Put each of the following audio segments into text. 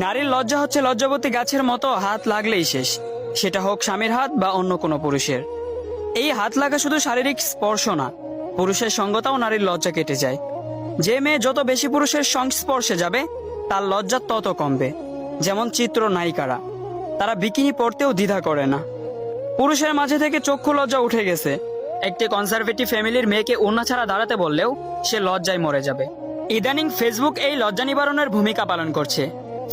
নারীর লজ্জা হচ্ছে লজ্জাবতী গাছের মতো হাত লাগলেই শেষ, সেটা হোক স্বামীর হাত বা অন্য কোনো পুরুষের। এই হাত লাগা শুধু শারীরিক স্পর্শ না, পুরুষের সঙ্গতাও নারীর লজ্জা কেটে যায়। যে মেয়ে যত বেশি পুরুষের সংস্পর্শে যাবে তার লজ্জা তত কমবে। যেমন চিত্র নায়িকারা, তারা বিকিনি পরতেও দ্বিধা করে না। পুরুষের মাঝে থেকে চক্ষু লজ্জা উঠে গেছে। একটি কনজারভেটিভ ফ্যামিলির মেয়েকে ওড়না ছাড়া দাঁড়াতে বললেও সে লজ্জায় মরে যাবে। ইদানিং ফেসবুক এই লজ্জা নিবারণের ভূমিকা পালন করছে।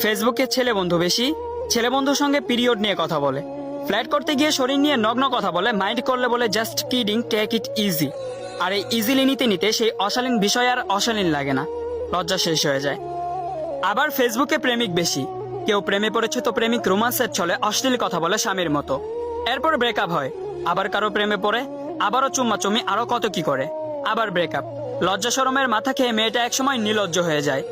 ফেসবুকে ছেলে বন্ধু বেশি, ছেলে বন্ধুর সঙ্গে পিরিয়ড নিয়ে কথা বলে, ফ্ল্যাট করতে গিয়ে শরীর নিয়ে নগ্ন কথা বলে, মাইন্ড করলে বলে just kidding, take it easy. আর এই ইজিলি নিতে নিতে সেই অশালীন বিষয় আর অশালীন লাগে না, লজ্জা শেষ হয়ে যায়। আবার ফেসবুকে প্রেমিক বেশি, কেউ প্রেমে পড়েছে তো প্রেমিক রোমান্সের ছলে অশ্লীল কথা বলে স্বামীর মতো, এরপর ব্রেকআপ হয়। আবার কারো প্রেমে পড়ে, আবারও চুম্মাচুম্মি, আরো কত কি করে, আবার ব্রেকআপ। লজ্জা শরমের মাথা খেয়ে মেয়েটা একসময় নির্লজ্জ হয়ে যায়।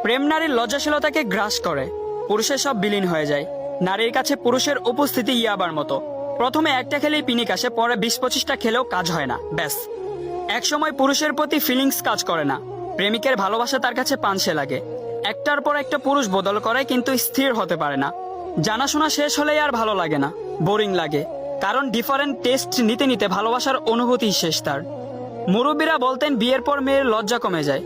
প্রেম নারীর লজ্জাশীলতাকে গ্রাস করে, পুরুষের সব বিলীন হয়ে যায়। নারীর কাছে পুরুষের উপস্থিতি ইয়াবার মতো, প্রথমে একটা খেলেই পিনিক আসে, পরে 20-25টা খেলেও কাজ হয় না, ব্যাস। একসময় পুরুষের প্রতি ফিলিংস কাজ করে না, প্রেমিকের ভালোবাসা তার কাছে পানসে লাগে। একটার পর একটা পুরুষ বদল করে কিন্তু স্থির হতে পারে না। জানাশোনা শেষ হলেই আর ভালো লাগে না, বোরিং লাগে, কারণ ডিফারেন্ট টেস্ট নিতে নিতে ভালোবাসার অনুভূতি শেষ তার। মুরব্বীরা বলতেন বিয়ের পর মেয়ের লজ্জা কমে যায়,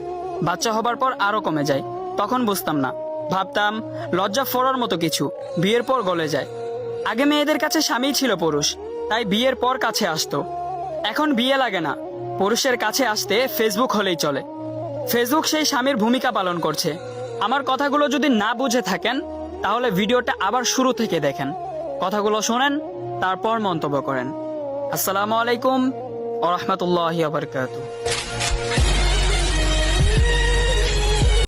বাচ্চা হবার পর আরো কমে যায়। তখন বুঝতাম না, ভাবতাম লজ্জা ফোড়ার মতো কিছু, বিয়ের পর গলে যায়। আগে মেয়েদের কাছে স্বামী ছিল পুরুষ, তাই বিয়ের পর কাছে আসতো। এখন বিয়ে লাগে না, পুরুষের কাছে আসতে ফেসবুক হলেই চলে। ফেসবুক সেই স্বামীর ভূমিকা পালন করছে। আমার কথাগুলো যদি না বুঝে থাকেন তাহলে ভিডিওটা আবার শুরু থেকে দেখেন, কথাগুলো শোনেন, তারপর মন্তব্য করেন। আসসালামু আলাইকুম ওয়া রাহমাতুল্লাহি ওয়া বারাকাতুহু।